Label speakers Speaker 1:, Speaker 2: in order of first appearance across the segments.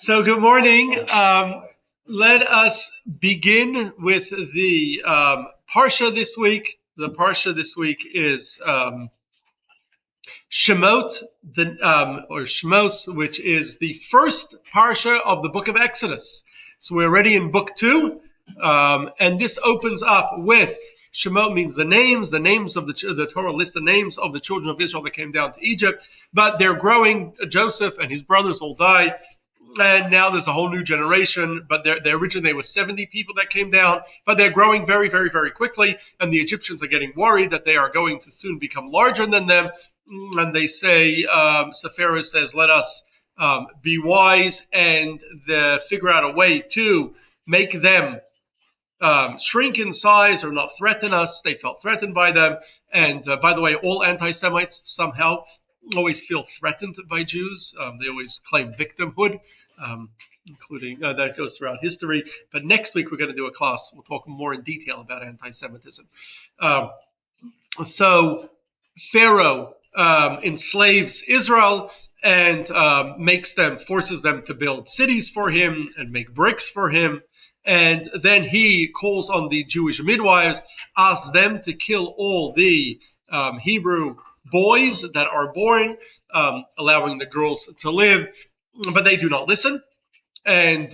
Speaker 1: So good morning. Let us begin with the Parsha this week. The Parsha this week is Shemot, or Shemos, which is the first Parsha of the book of Exodus. So we're already in book 2, and this opens up with Shemot means the names of the Torah lists the names of the children of Israel that came down to Egypt, but they're growing. Joseph and his brothers all die. And now there's a whole new generation, but originally there were 70 people that came down, but they're growing very, very, very quickly, and the Egyptians are getting worried that they are going to soon become larger than them, and they say, so Pharaoh says, let us be wise and figure out a way to make them shrink in size or not threaten us. They felt threatened by them, and by the way, all anti-Semites somehow always feel threatened by Jews. They always claim victimhood. Including that goes throughout history. But next week we're going to do a class. We'll talk more in detail about anti-Semitism. So Pharaoh enslaves Israel and forces them to build cities for him and make bricks for him. And then he calls on the Jewish midwives, asks them to kill all the Hebrew boys that are born, allowing the girls to live. But they do not listen. And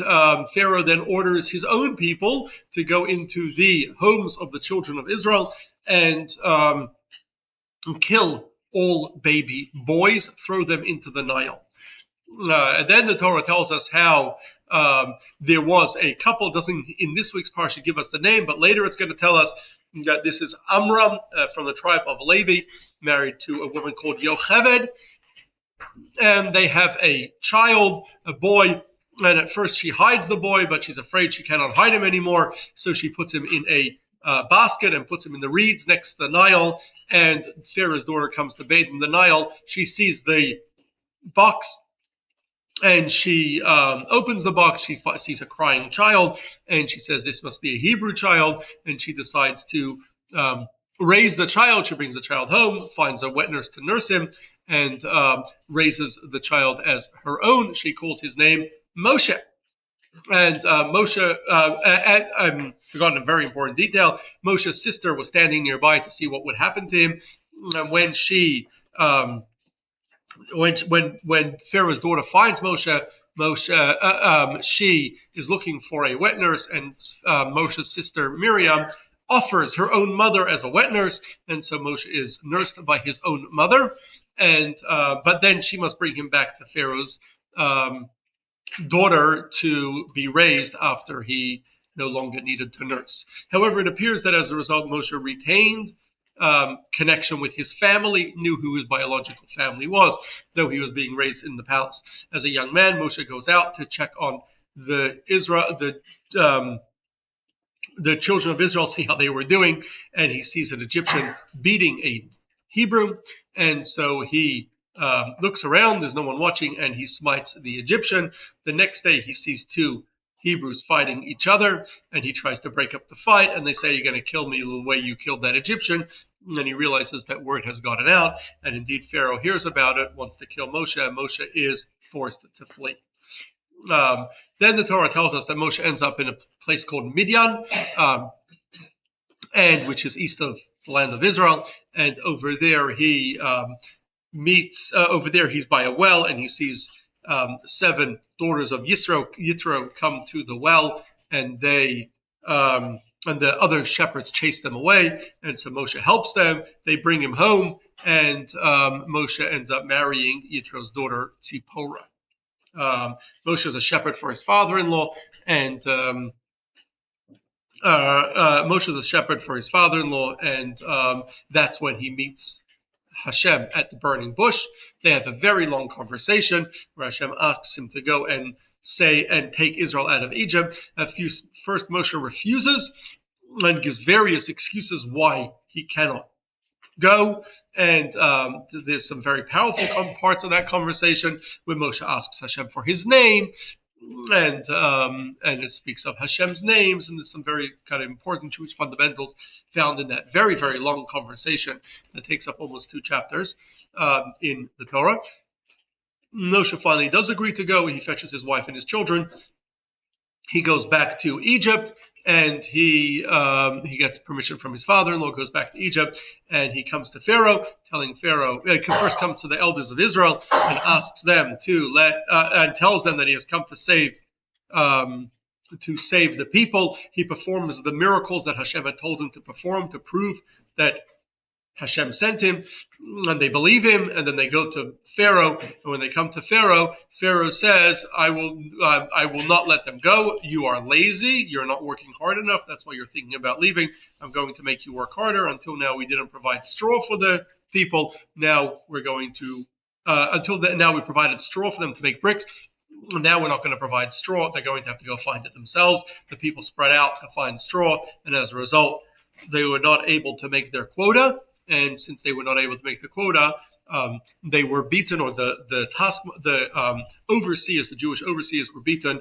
Speaker 1: Pharaoh then orders his own people to go into the homes of the children of Israel and kill all baby boys, throw them into the Nile. And then the Torah tells us how there was a couple, doesn't in this week's parsha give us the name, but later it's going to tell us that this is Amram from the tribe of Levi, married to a woman called Yocheved. And they have a child, a boy, and at first she hides the boy, but she's afraid she cannot hide him anymore, so she puts him in a basket and puts him in the reeds next to the Nile, and Pharaoh's daughter comes to bathe in the Nile. She sees the box, and she opens the box. She sees a crying child, and she says, this must be a Hebrew child, and she decides to raise the child. She brings the child home, finds a wet nurse to nurse him, and raises the child as her own. She calls his name Moshe. And Moshe, I've forgotten a very important detail. Moshe's sister was standing nearby to see what would happen to him. And when she, when Pharaoh's daughter finds Moshe, she is looking for a wet nurse, and Moshe's sister Miriam offers her own mother as a wet nurse, and so Moshe is nursed by his own mother, and but then she must bring him back to Pharaoh's daughter to be raised after he no longer needed to nurse. However, it appears that as a result, Moshe retained connection with his family, knew who his biological family was, though he was being raised in the palace. As a young man, Moshe goes out to check on the children of Israel, see how they were doing, and he sees an Egyptian beating a Hebrew, and so he looks around, there's no one watching, and he smites the Egyptian. The next day he sees 2 Hebrews fighting each other, and he tries to break up the fight, and they say, you're going to kill me the way you killed that Egyptian. And then he realizes that word has gotten out, and indeed Pharaoh hears about it, wants to kill Moshe, and Moshe is forced to flee. Then the Torah tells us that Moshe ends up in a place called Midian, and which is east of the land of Israel. And over there he he's by a well, and he sees 7 daughters of Yitro come to the well, and they and the other shepherds chase them away, and so Moshe helps them. They bring him home, and Moshe ends up marrying Yitro's daughter Tziporah. Moshe is a shepherd for his father-in-law, and that's when he meets Hashem at the burning bush. They have a very long conversation where Hashem asks him to go and take Israel out of Egypt. First, Moshe refuses and gives various excuses why he cannot go. And there's some very powerful parts of that conversation where Moshe asks Hashem for his name, and it speaks of Hashem's names, and there's some very kind of important Jewish fundamentals found in that very, very long conversation that takes up almost 2 chapters in the Torah. Moshe finally does agree to go. He fetches his wife and his children. He goes back to Egypt, and he gets permission from his father-in-law, goes back to Egypt, and he comes to Pharaoh, telling Pharaoh, first comes to the elders of Israel and asks them to and tells them that he has come to save the people. He performs the miracles that Hashem had told him to perform to prove that Hashem sent him, and they believe him, and then they go to Pharaoh, and when they come to Pharaoh, Pharaoh says, I will not let them go. You are lazy. You're not working hard enough. That's why you're thinking about leaving. I'm going to make you work harder. Until now, we didn't provide straw for the people. Now we're going to, now we provided straw for them to make bricks. Now we're not going to provide straw. They're going to have to go find it themselves. The people spread out to find straw, and as a result, they were not able to make their quota. And since they were not able to make the quota, they were beaten, or the overseers, the Jewish overseers, were beaten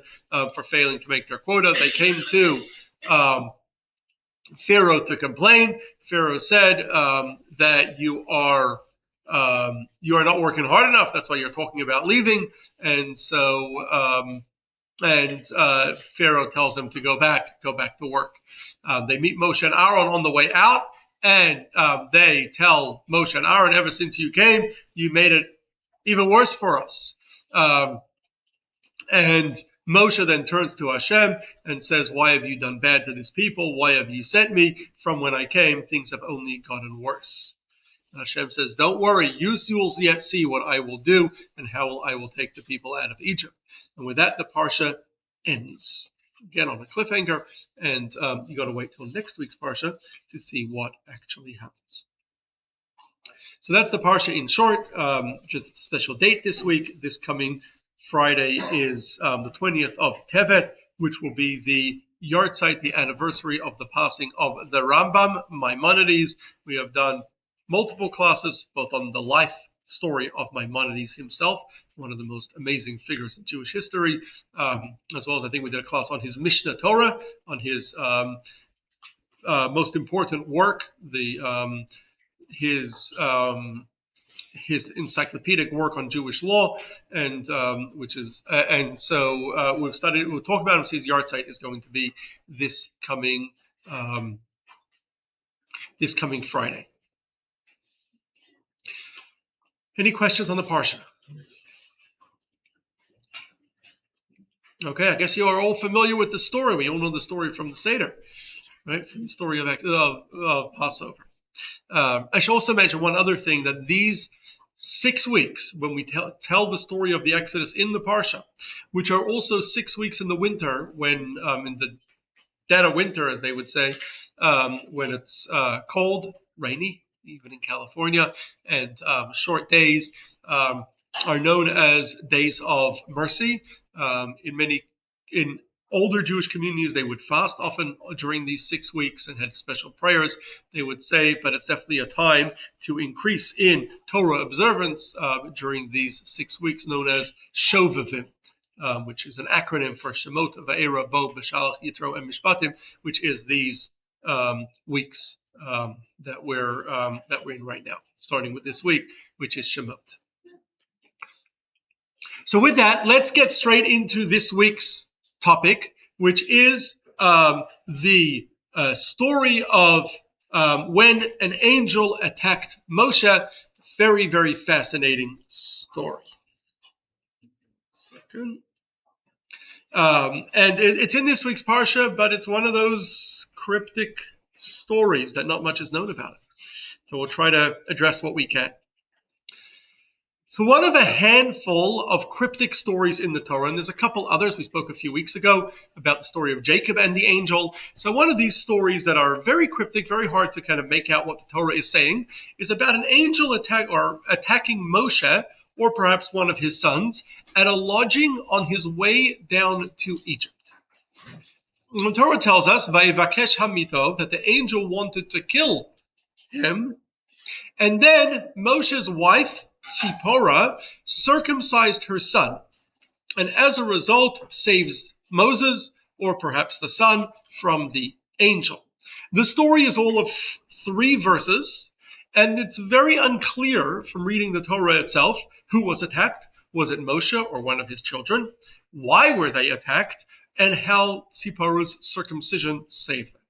Speaker 1: for failing to make their quota. They came to Pharaoh to complain. Pharaoh said that you are not working hard enough. That's why you're talking about leaving. And so Pharaoh tells them to go back to work. They meet Moshe and Aaron on the way out. And they tell Moshe and Aaron, ever since you came, you made it even worse for us. And Moshe then turns to Hashem and says, why have you done bad to this people? Why have you sent me? From when I came, things have only gotten worse. And Hashem says, don't worry, you will yet see what I will do and how I will take the people out of Egypt. And with that, the Parsha ends. Again on a cliffhanger, and you got to wait till next week's Parsha to see what actually happens. So that's the Parsha in short. Just a special date this week. This coming Friday is the 20th of Tevet, which will be the yahrzeit, the anniversary of the passing of the Rambam, Maimonides. We have done multiple classes, both on the life story of Maimonides himself, one of the most amazing figures in Jewish history, as well as I think we did a class on his Mishnah Torah, on his most important work, his encyclopedic work on Jewish law, and so we'll talk about him. His yahrzeit is going to be this coming Friday. Any questions on the Parsha? Okay, I guess you are all familiar with the story. We all know the story from the Seder, right? From the story of Passover. I should also mention one other thing, that these 6 weeks, when we tell the story of the Exodus in the Parsha, which are also 6 weeks in the winter, when in the dead of winter, as they would say, when it's cold, rainy, even in California, and short days are known as days of mercy. In older Jewish communities, they would fast often during these 6 weeks and had special prayers they would say, but it's definitely a time to increase in Torah observance during these 6 weeks, known as Shovavim, which is an acronym for Shemot, Va'era, Bo, B'Shalach, Yitro, and Mishpatim, which is these weeks that we're in right now, starting with this week, which is Shemot. So with that, let's get straight into this week's topic, which is the story of when an angel attacked Moshe. Very, very fascinating story. Second. And it's in this week's Parsha, but it's one of those cryptic stories that not much is known about it. So we'll try to address what we can. So one of a handful of cryptic stories in the Torah, and there's a couple others. We spoke a few weeks ago about the story of Jacob and the angel. So one of these stories that are very cryptic, very hard to kind of make out what the Torah is saying, is about an angel attacking Moshe, or perhaps one of his sons, at a lodging on his way down to Egypt. The Torah tells us, Vayivakesh hamito, that the angel wanted to kill him, and then Moshe's wife, Tziporah, circumcised her son, and as a result saves Moses, or perhaps the son, from the angel. The story is all of 3 verses, and it's very unclear from reading the Torah itself who was attacked, Was it Moshe or one of his children? Why were they attacked? And how Tziporah's circumcision saved them.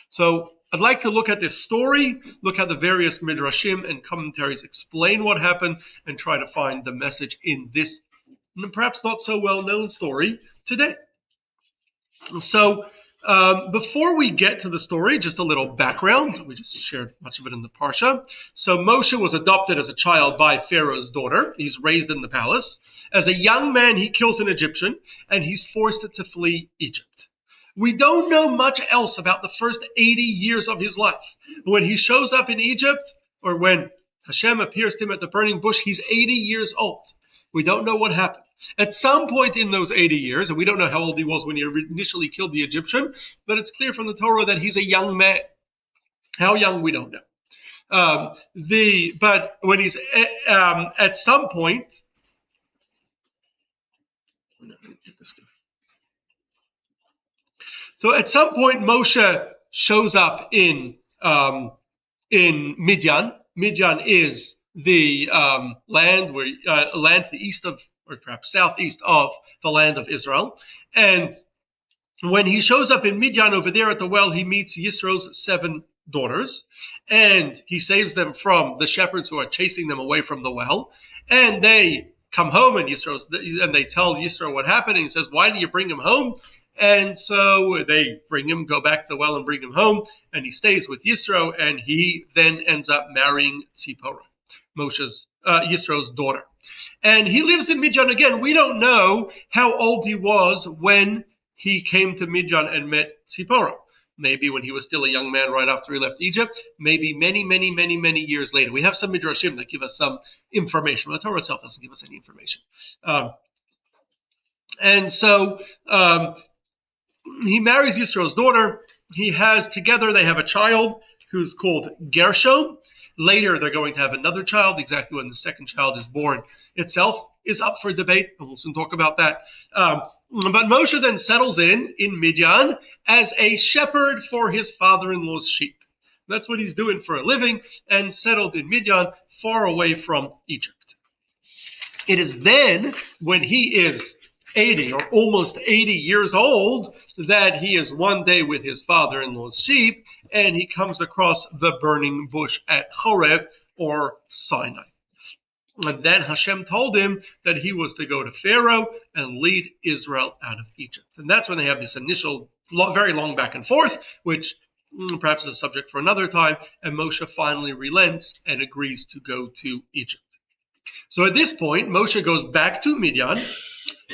Speaker 1: So I'd like to look at this story, look at the various midrashim and commentaries explain what happened, and try to find the message in this perhaps not so well-known story today. So before we get to the story, just a little background. We just shared much of it in the Parsha. So Moshe was adopted as a child by Pharaoh's daughter. He's raised in the palace. As a young man, he kills an Egyptian, and he's forced to flee Egypt. We don't know much else about the first 80 years of his life. When he shows up in Egypt, or when Hashem appears to him at the burning bush, he's 80 years old. We don't know what happened. At some point in those 80 years, and we don't know how old he was when he initially killed the Egyptian, but it's clear from the Torah that he's a young man. How young, we don't know. But when he's at some point, so at some point Moshe shows up in Midian. Midian is the land to the east of, or perhaps southeast of, the land of Israel. And when he shows up in Midian over there at the well, he meets Yisro's 7 daughters, and he saves them from the shepherds who are chasing them away from the well. And they come home, and they tell Yisro what happened, and he says, "Why didn't you bring him home?" And so they bring him, go back to the well and bring him home, and he stays with Yisro, and he then ends up marrying Tziporah, Yisro's daughter. And he lives in Midian again. We don't know how old he was when he came to Midian and met Tziporah. Maybe when he was still a young man right after he left Egypt. Maybe many, many, many, many years later. We have some midrashim that give us some information. The Torah itself doesn't give us any information. And so he marries Yisro's daughter. They have a child who's called Gershom. Later, they're going to have another child. Exactly when the second child is born itself is up for debate, and we'll soon talk about that. But Moshe then settles in Midian as a shepherd for his father-in-law's sheep. That's what he's doing for a living, and settled in Midian, far away from Egypt. It is then, when he is 80 or almost 80 years old, that he is one day with his father-in-law's sheep, and he comes across the burning bush at Horeb, or Sinai. And then Hashem told him that he was to go to Pharaoh and lead Israel out of Egypt. And that's when they have this initial very long back and forth, which perhaps is a subject for another time, and Moshe finally relents and agrees to go to Egypt. So at this point, Moshe goes back to Midian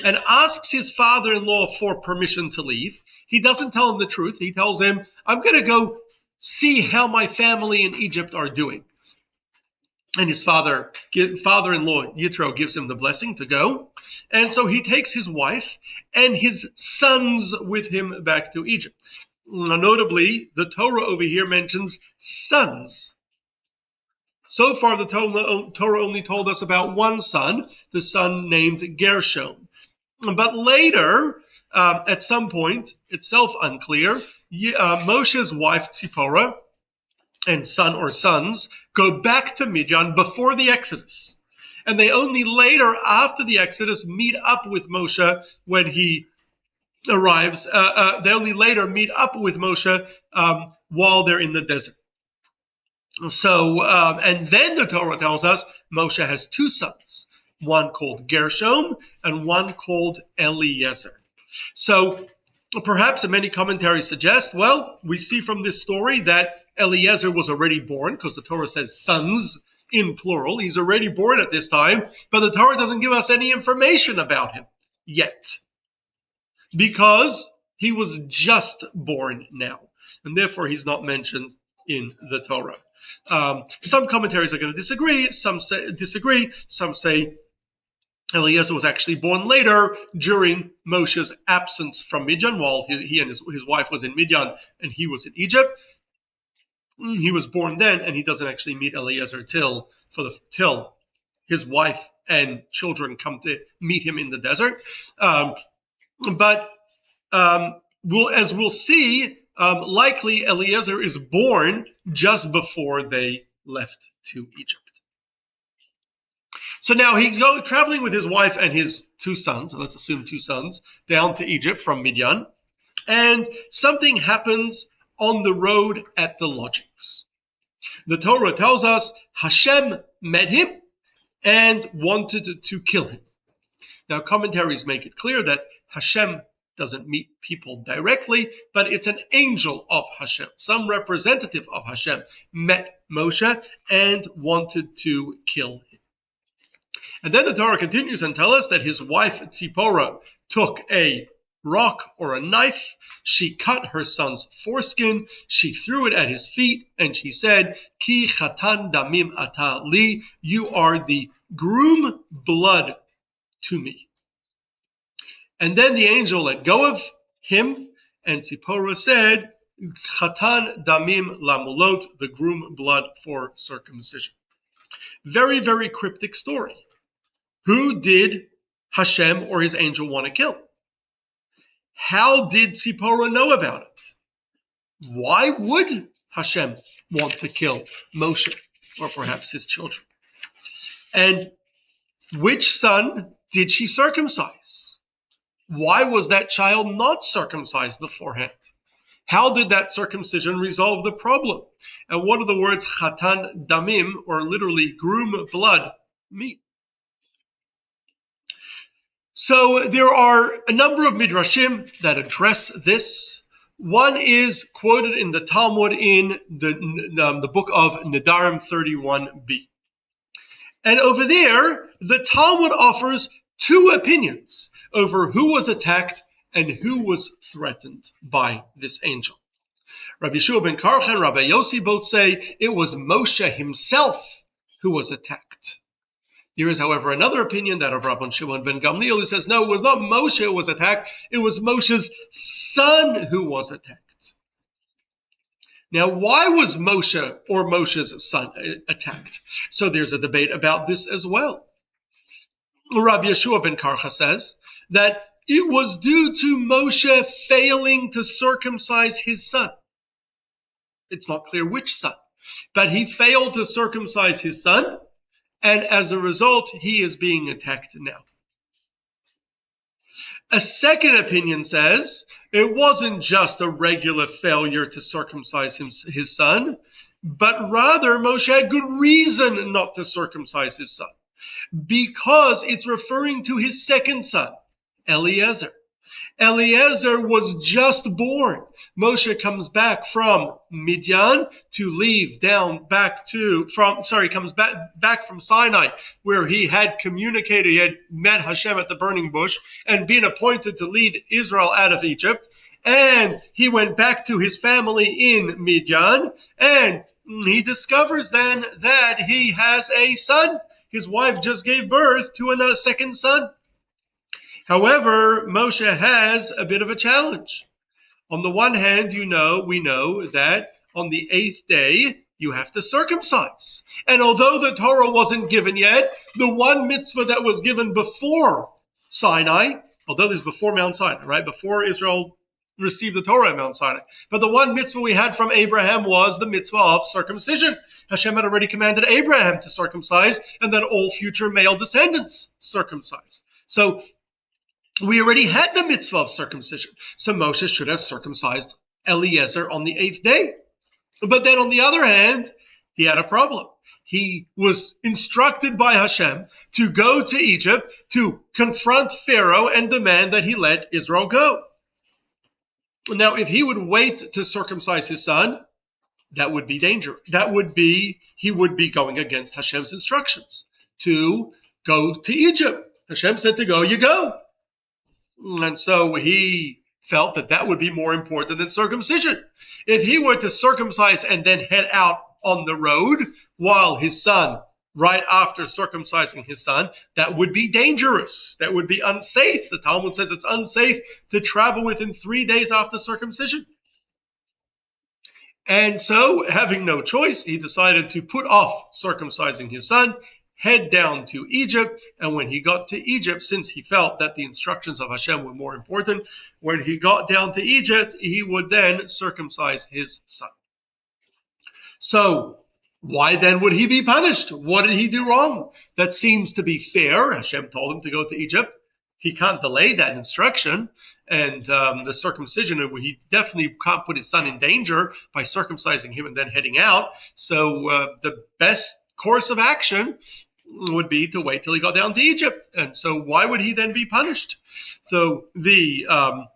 Speaker 1: and asks his father-in-law for permission to leave. He doesn't tell him the truth. He tells him, "I'm going to go see how my family in Egypt are doing." And his father-in-law, Yitro, gives him the blessing to go. And so he takes his wife and his sons with him back to Egypt. Now, notably, the Torah over here mentions sons. So far, the Torah only told us about one son, the son named Gershom. But later, at some point, itself unclear, Moshe's wife Tziporah and son or sons go back to Midian before the Exodus. And they only later, after the Exodus, meet up with Moshe when he arrives. They only later meet up with Moshe while they're in the desert. So, and then the Torah tells us Moshe has 2 sons, one called Gershom and one called Eliezer. So perhaps, and many commentaries suggest, well, we see from this story that Eliezer was already born, because the Torah says sons in plural. He's already born at this time, but the Torah doesn't give us any information about him yet, because he was just born now, and therefore he's not mentioned in the Torah. Some commentaries are going to disagree. Some say Eliezer was actually born later, during Moshe's absence from Midian, while he and his wife was in Midian and he was in Egypt. He was born then, and he doesn't actually meet Eliezer till his wife and children come to meet him in the desert. But as we'll see, likely Eliezer is born just before they left to Egypt. So now he's traveling with his wife and his 2 sons, let's assume 2 sons, down to Egypt from Midian. And something happens on the road at the lodgings. The Torah tells us Hashem met him and wanted to kill him. Now, commentaries make it clear that Hashem doesn't meet people directly, but it's an angel of Hashem. Some representative of Hashem met Moshe and wanted to kill him. And then the Torah continues and tells us that his wife Tziporah took a rock or a knife, she cut her son's foreskin, she threw it at his feet, and she said, Ki chatan damim ata li, you are the groom blood to me. And then the angel let go of him, and Tziporah said, Chatan damim lamulot, the groom blood for circumcision. Very, very cryptic story. Who did Hashem or his angel want to kill? How did Tziporah know about it? Why would Hashem want to kill Moshe, or perhaps his children? And which son did she circumcise? Why was that child not circumcised beforehand? How did that circumcision resolve the problem? And what do the words chatan damim, or literally groom blood, mean? So there are a number of midrashim that address this. One is quoted in the Talmud in the book of Nedarim 31b. And over there, the Talmud offers 2 opinions over who was attacked and who was threatened by this angel. Rabbi Yeshua ben Karcha and Rabbi Yossi both say it was Moshe himself who was attacked. There is, however, another opinion, that of Rabban Shimon ben Gamliel, who says, no, it was not Moshe who was attacked, it was Moshe's son who was attacked. Now, why was Moshe or Moshe's son attacked? So there's a debate about this as well. Rabbi Yeshua ben Karcha says that it was due to Moshe failing to circumcise his son. It's not clear which son, but he failed to circumcise his son, and as a result, he is being attacked now. A second opinion says it wasn't just a regular failure to circumcise his son, but rather Moshe had good reason not to circumcise his son, because it's referring to his second son, Eliezer. Eliezer was just born. Moshe comes back from Midian comes back from Sinai, where he had communicated, he had met Hashem at the burning bush and been appointed to lead Israel out of Egypt. And he went back to his family in Midian, and he discovers then that he has a son. His wife just gave birth to a second son. However, Moshe has a bit of a challenge. On the one hand, we know that on the 8th day, you have to circumcise. And although the Torah wasn't given yet, the one mitzvah that was given before Sinai, although this is before Mount Sinai, right? Before Israel received the Torah at Mount Sinai. But the one mitzvah we had from Abraham was the mitzvah of circumcision. Hashem had already commanded Abraham to circumcise, and that all future male descendants circumcise. So we already had the mitzvah of circumcision. So Moshe should have circumcised Eliezer on the 8th day. But then on the other hand, he had a problem. He was instructed by Hashem to go to Egypt to confront Pharaoh and demand that he let Israel go. Now, if he would wait to circumcise his son, that would be dangerous. He would be going against Hashem's instructions to go to Egypt. Hashem said to go, you go. And so he felt that would be more important than circumcision. If he were to circumcise and then head out on the road while his son, right after circumcising his son, that would be dangerous. That would be unsafe. The Talmud says it's unsafe to travel within 3 days after circumcision. And so, having no choice, he decided to put off circumcising his son, head down to Egypt, and when he got to Egypt, since he felt that the instructions of Hashem were more important, when he got down to Egypt, he would then circumcise his son. So, Why then would he be punished? What did he do wrong? That seems to be fair. Hashem told him to go to Egypt. He can't delay that instruction. And the circumcision, he definitely can't put his son in danger by circumcising him and then heading out. So the best course of action would be to wait till he got down to Egypt. And so why would he then be punished? So the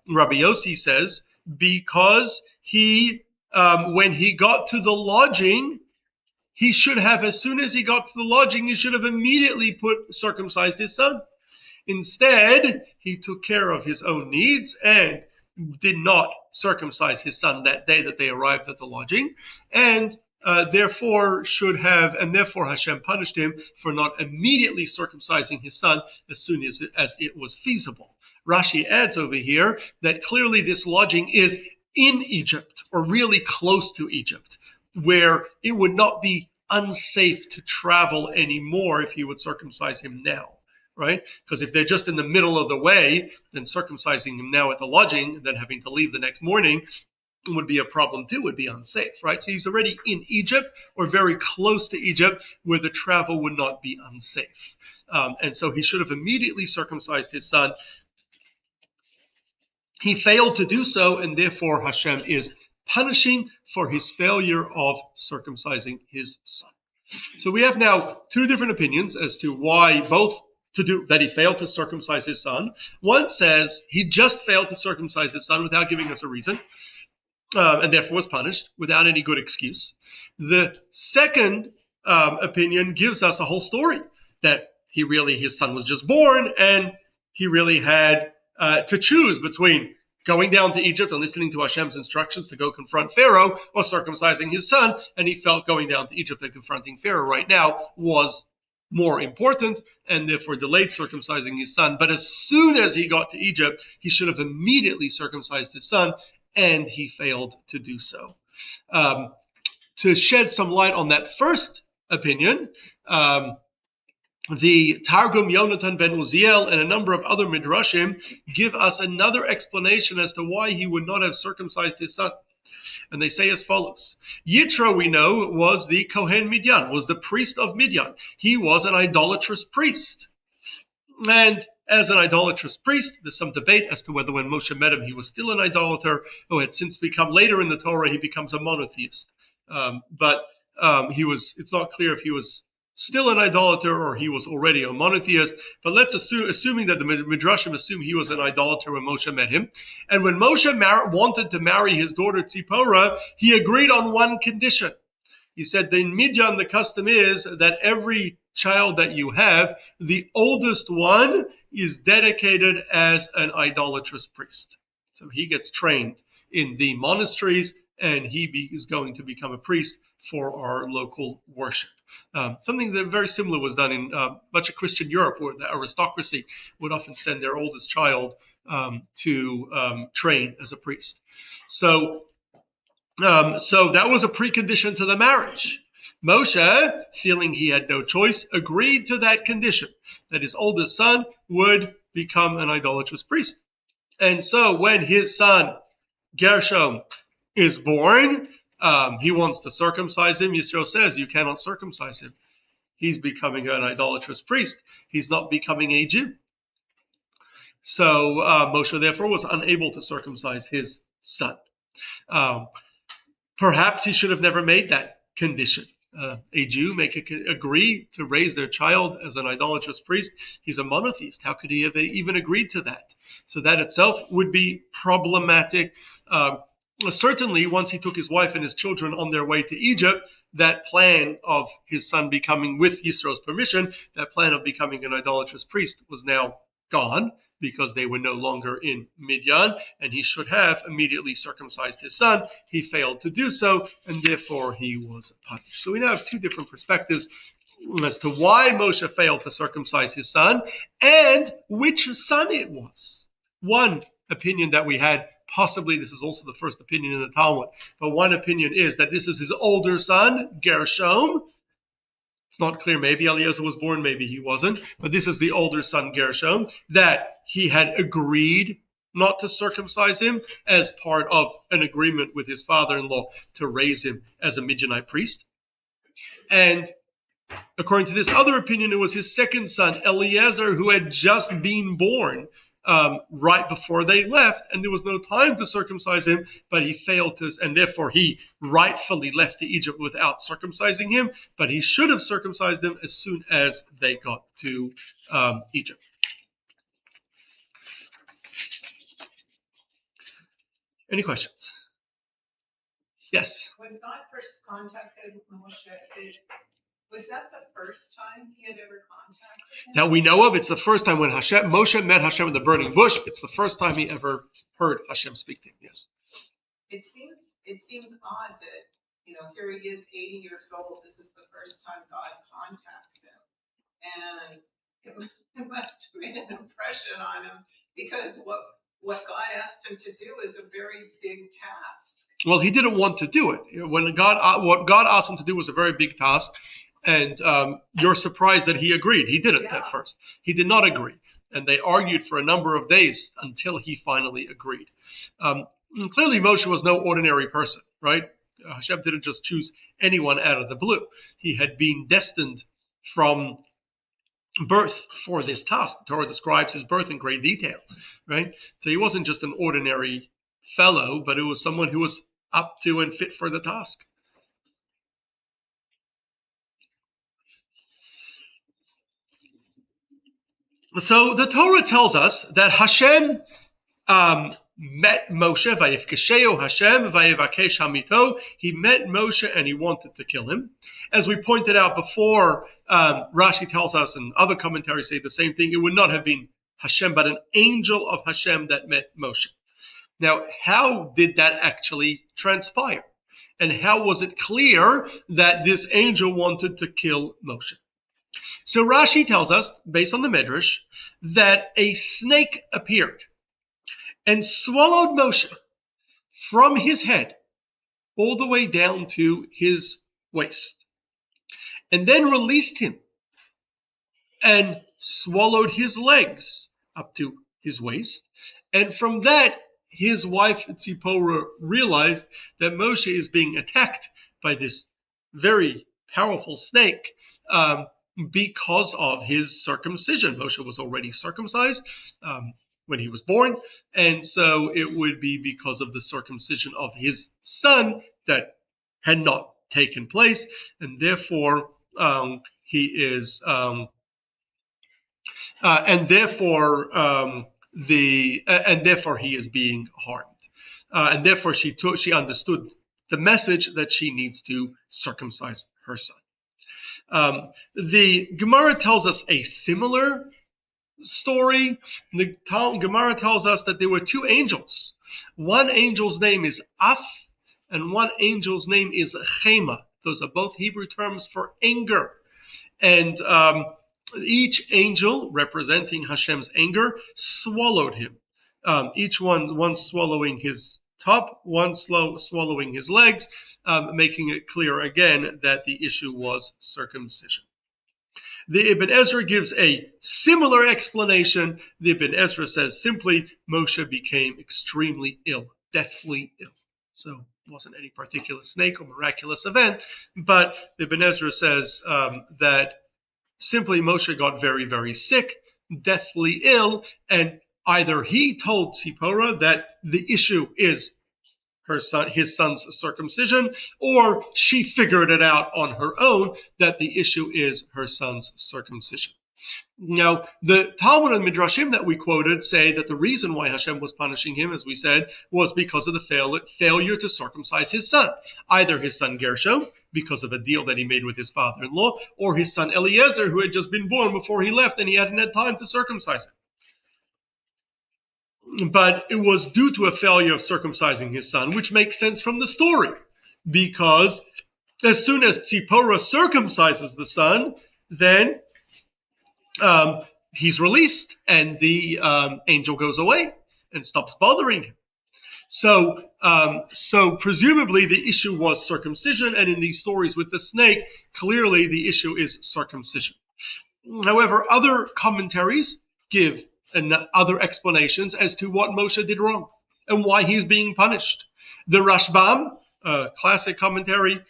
Speaker 1: Rabbi Yossi says, because he, when he got to the lodging, he should have, as soon as he got to the lodging, he should have immediately circumcised his son. Instead, he took care of his own needs and did not circumcise his son that day that they arrived at the lodging, and therefore Hashem punished him for not immediately circumcising his son as soon as it was feasible. Rashi adds over here that clearly this lodging is in Egypt, or really close to Egypt, where it would not be unsafe to travel anymore if he would circumcise him now. Right? Because if they're just in the middle of the way, then circumcising him now at the lodging, and then having to leave the next morning would be a problem too, would be unsafe, right? So he's already in Egypt or very close to Egypt where the travel would not be unsafe. And so he should have immediately circumcised his son. He failed to do so, and therefore Hashem is punishing for his failure of circumcising his son. So we have now two different opinions as to why that he failed to circumcise his son. One says he just failed to circumcise his son without giving us a reason, and therefore was punished without any good excuse. The second opinion gives us a whole story that his son was just born, and he really had to choose between going down to Egypt and listening to Hashem's instructions to go confront Pharaoh or circumcising his son, and he felt going down to Egypt and confronting Pharaoh right now was more important, and therefore delayed circumcising his son. But as soon as he got to Egypt, he should have immediately circumcised his son, and he failed to do so. To shed some light on that first opinion, the Targum Yonatan ben Uziel and a number of other midrashim give us another explanation as to why he would not have circumcised his son. And they say as follows. Yitro, we know, was the Kohen Midian, was the priest of Midian. He was an idolatrous priest. And as an idolatrous priest, there's some debate as to whether when Moshe met him, he was still an idolater, or had since become, later in the Torah, he becomes a monotheist. But it's not clear if he was still an idolater or he was already a monotheist. But let's assuming that the Midrashim assume he was an idolater when Moshe met him. And when Moshe wanted to marry his daughter Tziporah, he agreed on one condition. He said, in Midian, the custom is that every child that you have, the oldest one is dedicated as an idolatrous priest. So he gets trained in the monasteries, and he is going to become a priest for our local worship. Something that very similar was done in much of Christian Europe, where the aristocracy would often send their oldest child to train as a priest. So that was a precondition to the marriage. Moshe, feeling he had no choice, agreed to that condition, that his oldest son would become an idolatrous priest. And so when his son Gershom is born, he wants to circumcise him. Yisro says, you cannot circumcise him. He's becoming an idolatrous priest. He's not becoming a Jew. So Moshe, therefore, was unable to circumcise his son. Perhaps he should have never made that condition. A Jew agree to raise their child as an idolatrous priest. He's a monotheist. How could he have even agreed to that? So that itself would be problematic. Certainly, once he took his wife and his children on their way to Egypt, that plan of his son becoming, with Yisro's permission, that plan of becoming an idolatrous priest was now gone because they were no longer in Midian, and he should have immediately circumcised his son. He failed to do so, and therefore he was punished. So we now have two different perspectives as to why Moshe failed to circumcise his son and which son it was. One opinion that we had, possibly this is also the first opinion in the Talmud, but one opinion is that this is his older son, Gershom. It's not clear, maybe Eliezer was born, maybe he wasn't, but this is the older son, Gershom, that he had agreed not to circumcise him as part of an agreement with his father-in-law to raise him as a Midianite priest. And according to this other opinion, it was his second son, Eliezer, who had just been born right before they left, and there was no time to circumcise him, but he failed to, and therefore he rightfully left to Egypt without circumcising him, but he should have circumcised him as soon as they got to Egypt. Any questions? Yes?
Speaker 2: When God first contacted Moshe, was that the first time he had ever contacted him?
Speaker 1: That we know of. It's the first time when Moshe met Hashem in the burning bush. It's the first time he ever heard Hashem speak to him. Yes.
Speaker 2: It seems odd that, here he is 80 years old. This is the first time God contacts him. And it must have made an impression on him, because what God asked him to do is a very big task.
Speaker 1: Well, he didn't want to do it. What God asked him to do was a very big task, and you're surprised that he agreed. He didn't at first. He did not agree, and they argued for a number of days until he finally agreed. Clearly, Moshe was no ordinary person, right? Hashem didn't just choose anyone out of the blue. He had been destined from birth for this task. The Torah describes his birth in great detail, right? So he wasn't just an ordinary fellow, but it was someone who was up to and fit for the task. So the Torah tells us that Hashem met Moshe, vayifkesheo Hashem, vayivakesh hamito. He met Moshe and he wanted to kill him. As we pointed out before, Rashi tells us, and other commentaries say the same thing, it would not have been Hashem, but an angel of Hashem that met Moshe. Now, how did that actually transpire? And how was it clear that this angel wanted to kill Moshe? So Rashi tells us, based on the Midrash, that a snake appeared and swallowed Moshe from his head all the way down to his waist, and then released him and swallowed his legs up to his waist. And from that, his wife Tziporah realized that Moshe is being attacked by this very powerful snake because of his circumcision. Moshe was already circumcised when he was born, and so it would be because of the circumcision of his son that had not taken place, and therefore he is and therefore he is being harmed, and therefore she understood the message that she needs to circumcise her son. The Gemara tells us a similar story. The Gemara tells us that there were two angels. One angel's name is Af, and one angel's name is Chema. Those are both Hebrew terms for anger. And each angel, representing Hashem's anger, swallowed him. Each one swallowing his top, one swallowing his legs, making it clear again that the issue was circumcision. The Ibn Ezra gives a similar explanation. The Ibn Ezra says simply, Moshe became extremely ill, deathly ill. So it wasn't any particular snake or miraculous event, but the Ibn Ezra says that simply Moshe got very, very sick, deathly ill, and either he told Tziporah that the issue is his son's circumcision, or she figured it out on her own that the issue is her son's circumcision. Now, the Talmud and Midrashim that we quoted say that the reason why Hashem was punishing him, as we said, was because of the failure to circumcise his son. Either his son Gershom, because of a deal that he made with his father-in-law, or his son Eliezer, who had just been born before he left and he hadn't had time to circumcise him. But it was due to a failure of circumcising his son, which makes sense from the story, because as soon as Tziporah circumcises the son, then he's released, and the angel goes away and stops bothering him. So presumably the issue was circumcision, and in these stories with the snake, clearly the issue is circumcision. However, other commentaries give other explanations as to what Moshe did wrong and why he's being punished. The Rashbam, a classic commentary,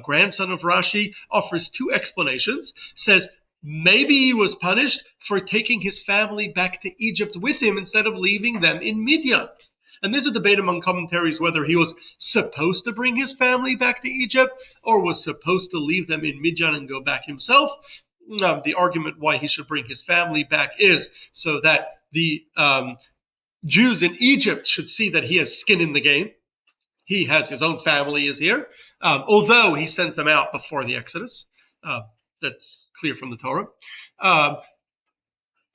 Speaker 1: grandson of Rashi, offers two explanations. Says maybe he was punished for taking his family back to Egypt with him instead of leaving them in Midian. And there's a debate among commentaries whether he was supposed to bring his family back to Egypt or was supposed to leave them in Midian and go back himself. The argument why he should bring his family back is so that the Jews in Egypt should see that he has skin in the game. He has his own family is here, although he sends them out before the Exodus. That's clear from the Torah.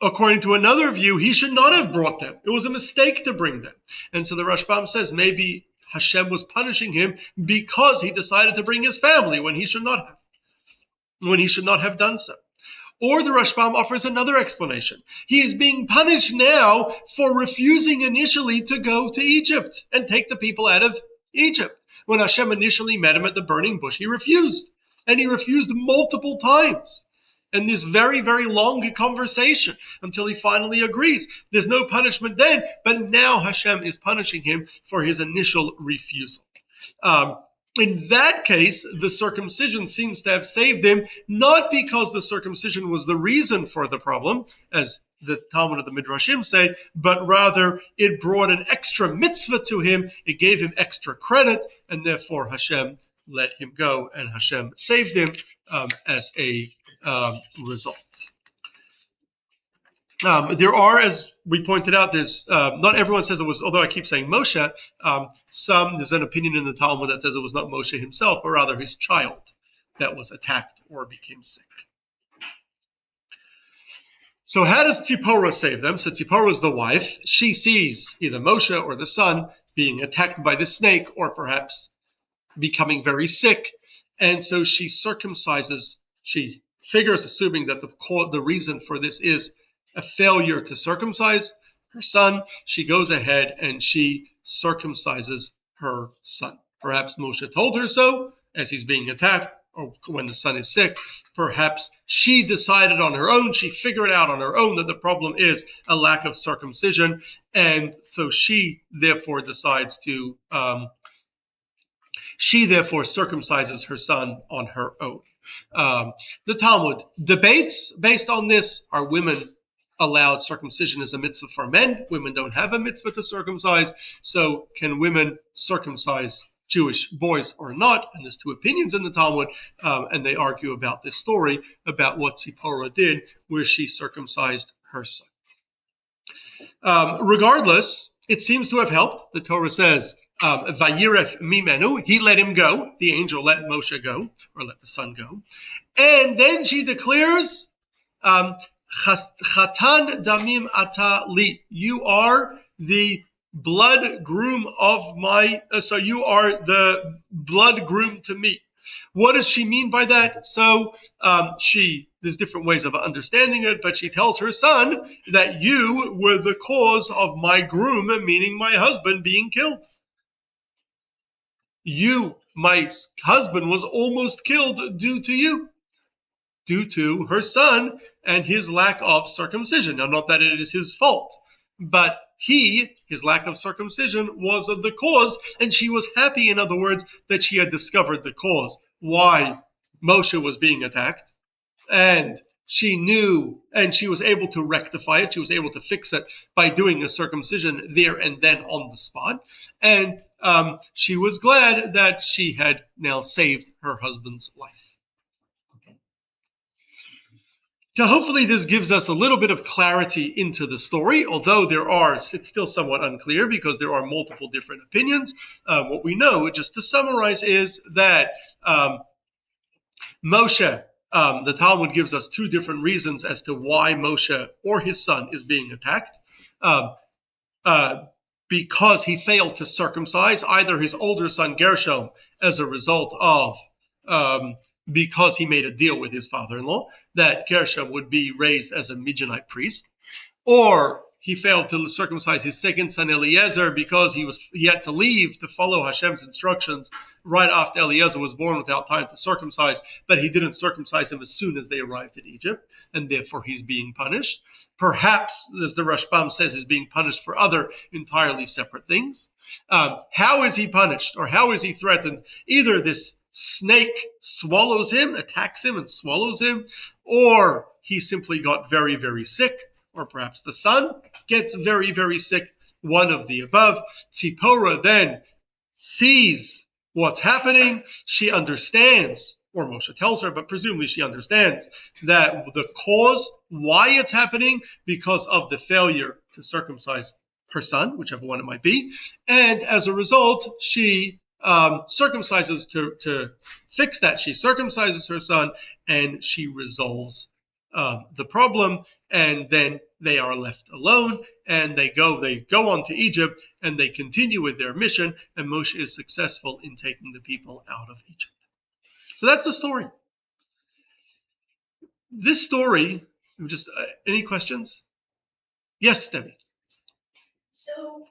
Speaker 1: According to another view, he should not have brought them. It was a mistake to bring them. And so the Rashbam says maybe Hashem was punishing him because he decided to bring his family when he should not have done so. Or the Rashbam offers another explanation. He is being punished now for refusing initially to go to Egypt and take the people out of Egypt. When Hashem initially met him at the burning bush, he refused. And he refused multiple times. And this very, very long conversation until he finally agrees. There's no punishment then, but now Hashem is punishing him for his initial refusal. In that case, the circumcision seems to have saved him, not because the circumcision was the reason for the problem, as the Talmud of the Midrashim say, but rather it brought an extra mitzvah to him, it gave him extra credit, and therefore Hashem let him go, and Hashem saved him as a result. There are, as we pointed out, there's not everyone says it was, although I keep saying Moshe, there's an opinion in the Talmud that says it was not Moshe himself, but rather his child that was attacked or became sick. So how does Tziporah save them? So Tziporah is the wife. She sees either Moshe or the son being attacked by the snake or perhaps becoming very sick. And so she circumcises, she figures, assuming that the reason for this is a failure to circumcise her son, she goes ahead and she circumcises her son. Perhaps Moshe told her so as he's being attacked, or when the son is sick. Perhaps she decided on her own, she figured out on her own that the problem is a lack of circumcision, and so she therefore decides to, she therefore circumcises her son on her own. The Talmud debates based on this. Are women allowed circumcision as a mitzvah for men? Women don't have a mitzvah to circumcise, so can women circumcise Jewish boys or not? And there's two opinions in the Talmud, and they argue about this story, about what Tziporah did, where she circumcised her son. Regardless, it seems to have helped. The Torah says, Vayiref mimenu, he let him go. The angel let Moshe go, or let the son go. And then she declares, Chatan damim ata li. You are the blood groom of my, so you are the blood groom to me. What does she mean by that? So there's different ways of understanding it, but she tells her son that you were the cause of my groom, meaning my husband, being killed. My husband was almost killed due to you, due to her son and his lack of circumcision. Now, not that it is his fault, but his lack of circumcision was of the cause, and she was happy, in other words, that she had discovered the cause, why Moshe was being attacked, and she knew, and she was able to rectify it, she was able to fix it by doing a circumcision there and then on the spot, and she was glad that she had now saved her husband's life. So hopefully this gives us a little bit of clarity into the story, although it's still somewhat unclear because there are multiple different opinions. What we know, just to summarize, is that Moshe, the Talmud gives us two different reasons as to why Moshe or his son is being attacked. Because he failed to circumcise either his older son Gershom as a result of because he made a deal with his father-in-law that Gershom would be raised as a Midianite priest, or he failed to circumcise his second son Eliezer because he had to leave to follow Hashem's instructions right after Eliezer was born without time to circumcise, but he didn't circumcise him as soon as they arrived in Egypt, and therefore he's being punished. Perhaps, as the Rashbam says, he's being punished for other entirely separate things. How is he punished, or how is he threatened? Either this snake swallows him, attacks him and swallows him, or he simply got very, very sick, or perhaps the son gets very, very sick, one of the above. Tziporah then sees what's happening. She understands, or Moshe tells her, but presumably she understands that the cause why it's happening because of the failure to circumcise her son, whichever one it might be. And as a result, she circumcises to fix that. She circumcises her son and she resolves the problem. And then they are left alone and they go on to Egypt and they continue with their mission. And Moshe is successful in taking the people out of Egypt. So that's the story. This story, just any questions? Yes, Debbie.
Speaker 3: So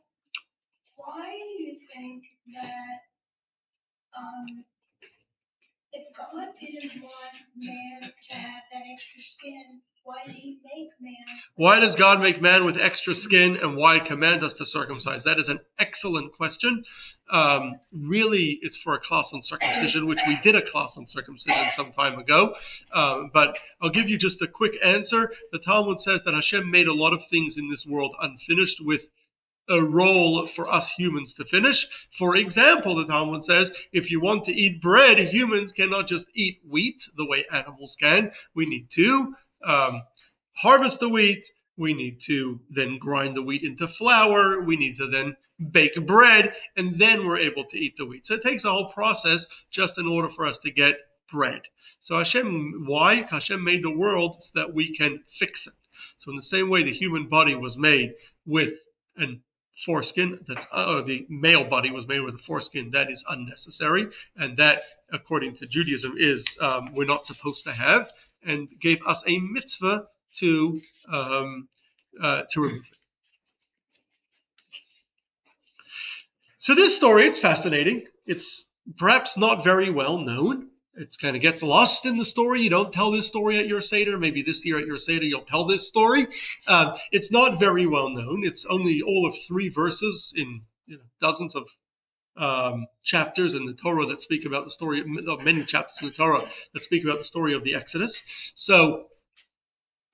Speaker 3: why do you think that if God didn't want man to have that extra skin, why did he make man?
Speaker 1: Why does God make man with extra skin and why command us to circumcise? That is an excellent question. Really, it's for a class on circumcision, which we did a class on circumcision some time ago. But I'll give you just a quick answer. The Talmud says that Hashem made a lot of things in this world unfinished with a role for us humans to finish. For example, the Talmud says, if you want to eat bread, humans cannot just eat wheat the way animals can. We need to harvest the wheat. We need to then grind the wheat into flour. We need to then bake bread, and then we're able to eat the wheat. So it takes a whole process just in order for us to get bread. So why? Hashem made the world so that we can fix it. So in the same way the human body was made with an foreskin, the male body was made with a foreskin that is unnecessary, and that, according to Judaism, is we're not supposed to have, and gave us a mitzvah to remove it. So this story, it's fascinating. It's perhaps not very well known. It kind of gets lost in the story. You don't tell this story at your Seder. Maybe this year at your Seder you'll tell this story. It's not very well known. It's only all of 3 verses in dozens of chapters in the Torah that speak about the story, many chapters in the Torah that speak about the story of the Exodus. So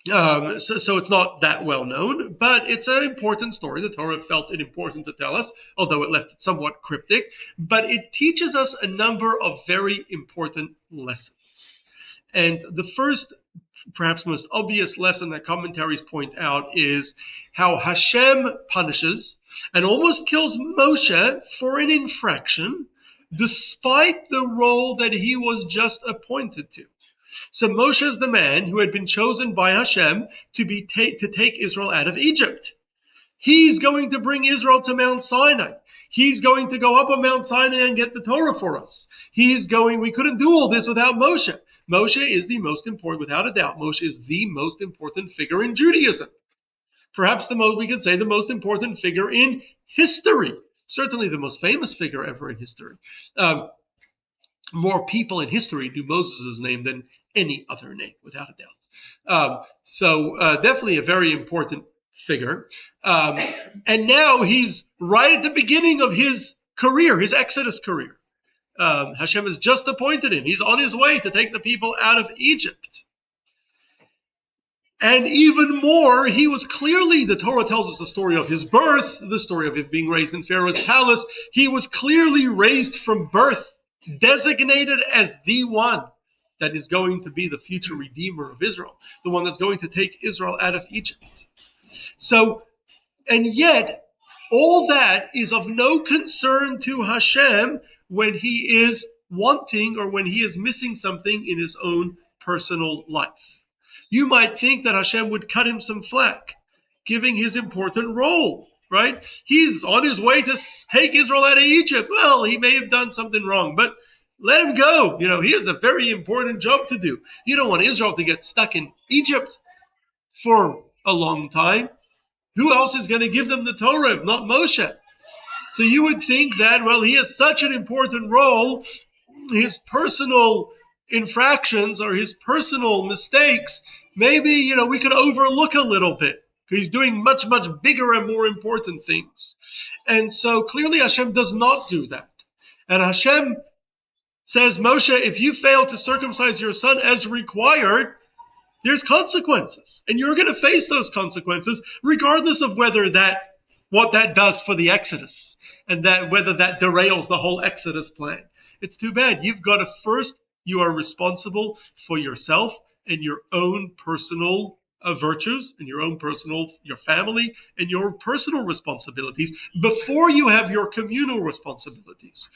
Speaker 1: it's not that well known, but it's an important story. The Torah felt it important to tell us, although it left it somewhat cryptic. But it teaches us a number of very important lessons. And the first, perhaps most obvious lesson that commentaries point out is how Hashem punishes and almost kills Moshe for an infraction, despite the role that he was just appointed to. So Moshe is the man who had been chosen by Hashem to take Israel out of Egypt. He's going to bring Israel to Mount Sinai. He's going to go up on Mount Sinai and get the Torah for us. We couldn't do all this without Moshe. Moshe is the most important, without a doubt, Moshe is the most important figure in Judaism. Perhaps we could say the most important figure in history. Certainly the most famous figure ever in history. More people in history knew Moses' name than any other name, without a doubt. So definitely a very important figure. And now he's right at the beginning of his career, his Exodus career. Hashem has just appointed him. He's on his way to take the people out of Egypt. And even more, he was clearly, the Torah tells us the story of his birth, the story of him being raised in Pharaoh's palace. He was clearly raised from birth, designated as the one that is going to be the future redeemer of Israel, the one that's going to take Israel out of Egypt. So, and yet, all that is of no concern to Hashem when he is wanting or when he is missing something in his own personal life. You might think that Hashem would cut him some slack, giving his important role, right? He's on his way to take Israel out of Egypt. Well, he may have done something wrong, but let him go. He has a very important job to do. You don't want Israel to get stuck in Egypt for a long time. Who else is going to give them the Torah if not Moshe? So you would think that, well, he has such an important role, his personal infractions or his personal mistakes, maybe, we could overlook a little bit. He's doing much, much bigger and more important things. And so clearly Hashem does not do that. And Hashem says, Moshe, if you fail to circumcise your son as required, there's consequences. And you're going to face those consequences, regardless of what that does for the Exodus, and that whether that derails the whole Exodus plan. It's too bad. You've got to first, you are responsible for yourself and your own personal virtues and your family and your personal responsibilities before you have your communal responsibilities.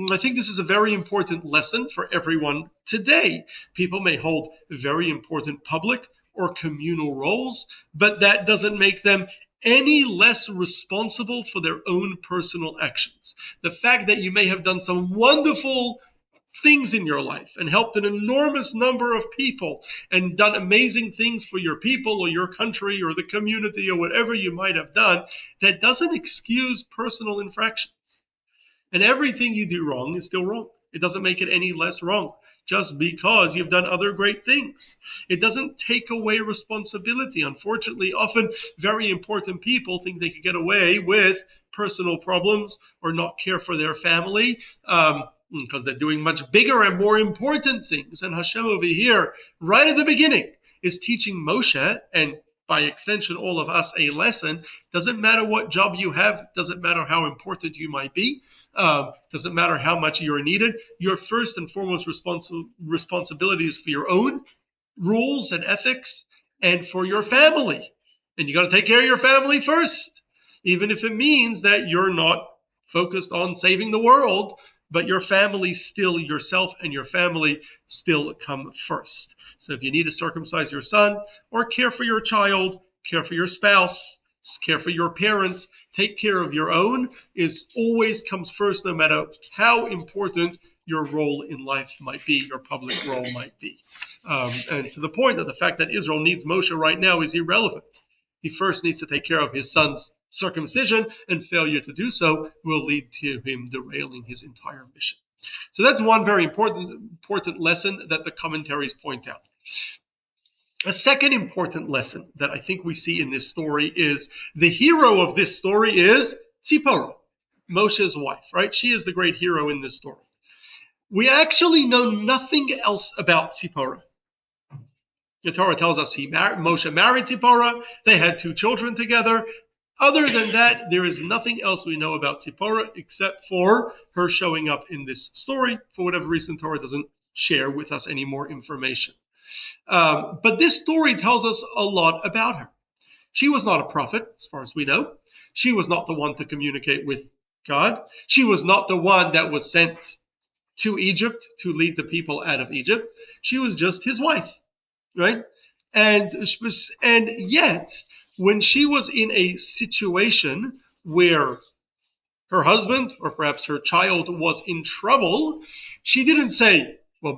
Speaker 1: I think this is a very important lesson for everyone today. People may hold very important public or communal roles, but that doesn't make them any less responsible for their own personal actions. The fact that you may have done some wonderful things in your life and helped an enormous number of people and done amazing things for your people or your country or the community or whatever you might have done, that doesn't excuse personal infractions. And everything you do wrong is still wrong. It doesn't make it any less wrong just because you've done other great things. It doesn't take away responsibility. Unfortunately, often very important people think they could get away with personal problems or not care for their family because they're doing much bigger and more important things. And Hashem over here, right at the beginning, is teaching Moshe, and by extension all of us, a lesson. Doesn't matter what job you have, doesn't matter how important you might be, doesn't matter how much you're needed. Your first and foremost responsibility is for your own rules and ethics and for your family. And you got to take care of your family first, even if it means that you're not focused on saving the world, but your family still, yourself and your family still come first. So if you need to circumcise your son or care for your child, care for your spouse, care for your parents, take care of your own, is always comes first, no matter how important your role in life might be, your public role might be. And to the point that the fact that Israel needs Moshe right now is irrelevant. He first needs to take care of his son's circumcision, and failure to do so will lead to him derailing his entire mission. So that's one very important lesson that the commentaries point out. A second important lesson that I think we see in this story is the hero of this story is Tziporah, Moshe's wife, right? She is the great hero in this story. We actually know nothing else about Tziporah. The Torah tells us Moshe married Tziporah. They had 2 children together. Other than that, there is nothing else we know about Tziporah except for her showing up in this story. For whatever reason, Torah doesn't share with us any more information. But this story tells us a lot about her. She was not a prophet, as far as we know. She was not the one to communicate with God. She was not the one that was sent to Egypt to lead the people out of Egypt. She was just his wife, right? And yet, when she was in a situation where her husband or perhaps her child was in trouble, she didn't say, well,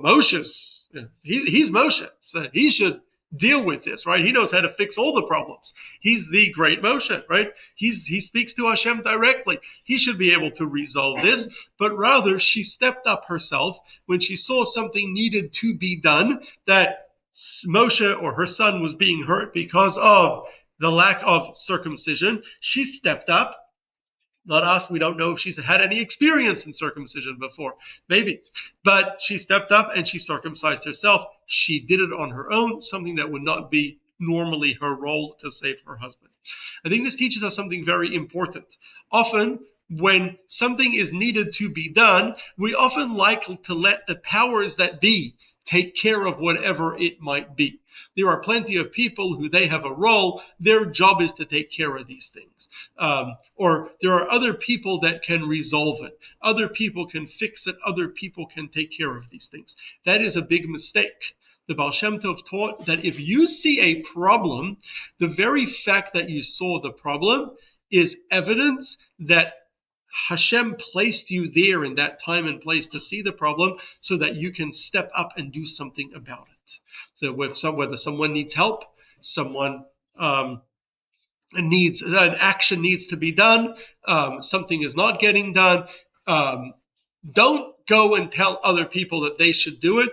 Speaker 1: he's Moshe, so he should deal with this, right? He knows how to fix all the problems. He's the great Moshe, right? He speaks to Hashem directly. He should be able to resolve this. But rather, she stepped up herself when she saw something needed to be done, that Moshe or her son was being hurt because of the lack of circumcision. She stepped up. Not us. We don't know if she's had any experience in circumcision before. Maybe. But she stepped up and she circumcised herself. She did it on her own, something that would not be normally her role to save her husband. I think this teaches us something very important. Often, when something is needed to be done, we often like to let the powers that be take care of whatever it might be. There are plenty of people who they have a role. Their job is to take care of these things. Or there are other people that can resolve it. Other people can fix it. Other people can take care of these things. That is a big mistake. The Baal Shem Tov taught that if you see a problem, the very fact that you saw the problem is evidence that Hashem placed you there in that time and place to see the problem so that you can step up and do something about it. So whether someone needs help, someone needs an action needs to be done, something is not getting done, don't go and tell other people that they should do it.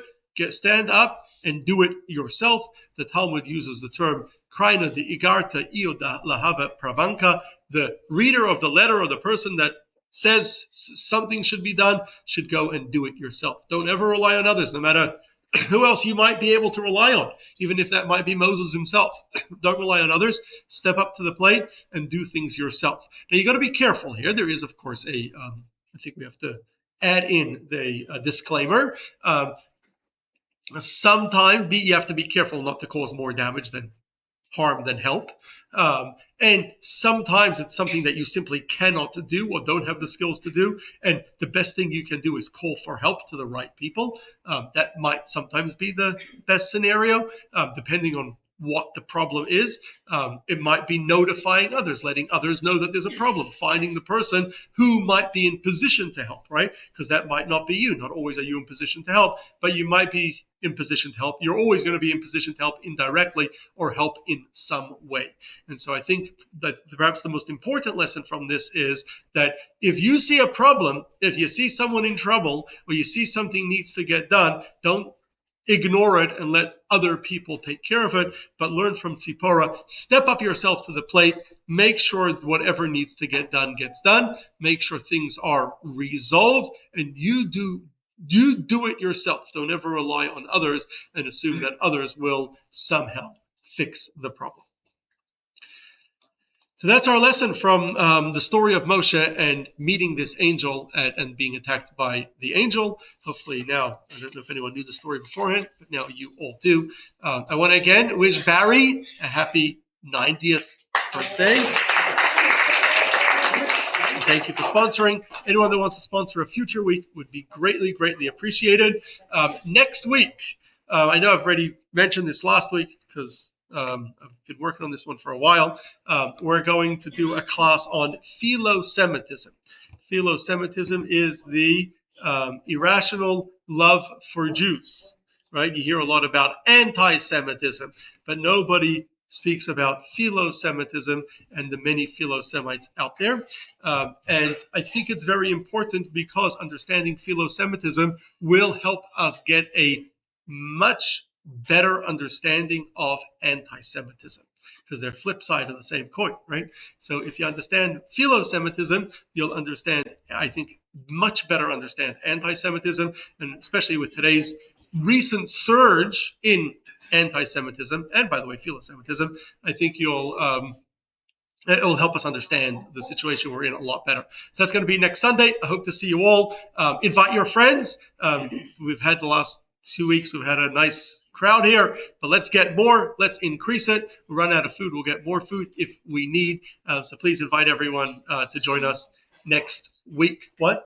Speaker 1: Stand up and do it yourself. The Talmud uses the term Kraina de Igarta Ioda Lahava Pravanka. The reader of the letter or the person that says something should be done, should go and do it yourself. Don't ever rely on others, no matter who else you might be able to rely on, even if that might be Moses himself. Don't rely on others. Step up to the plate and do things yourself. Now, you got to be careful here. There is, of course, I think we have to add in the disclaimer. Sometimes you have to be careful not to cause more damage than harm than help. And sometimes it's something that you simply cannot do or don't have the skills to do. And the best thing you can do is call for help to the right people. That might sometimes be the best scenario, depending on what the problem is. It might be notifying others, letting others know that there's a problem, finding the person who might be in position to help, right? Because that might not be you. Not always are you in position to help, but you might be in position to help. You're always going to be in position to help indirectly or help in some way. And so I think that perhaps the most important lesson from this is that if you see a problem, if you see someone in trouble, or you see something needs to get done, don't ignore it and let other people take care of it, but learn from Tziporah. Step up yourself to the plate. Make sure whatever needs to get done gets done. Make sure things are resolved, and you do it yourself. Don't ever rely on others and assume that others will somehow fix the problem. So that's our lesson from the story of Moshe and meeting this angel and being attacked by the angel. Hopefully now, I don't know if anyone knew the story beforehand, but now you all do. I want to again wish Barry a happy 90th birthday. Thank you for sponsoring. Anyone that wants to sponsor a future week would be greatly, greatly appreciated. Next week, I know I've already mentioned this last week because I've been working on this one for a while. We're going to do a class on philo-Semitism. Philo-Semitism is the irrational love for Jews, right? You hear a lot about anti-Semitism, but nobody speaks about philo-Semitism and the many philo-Semites out there. And I think it's very important because understanding philo-Semitism will help us get a much better understanding of anti-Semitism, because they're flip side of the same coin, right? So if you understand philo-Semitism, you'll understand, I think, much better understand anti-Semitism, and especially with today's recent surge in anti-Semitism, and by the way, philo-Semitism, I think it will help us understand the situation we're in a lot better. So that's going to be next Sunday. I hope to see you all. Invite your friends. We've had the last 2 weeks, we've had a nice crowd here, but let's get more. Let's increase it. We'll run out of food. We'll get more food if we need. So please invite everyone to join us next week. What?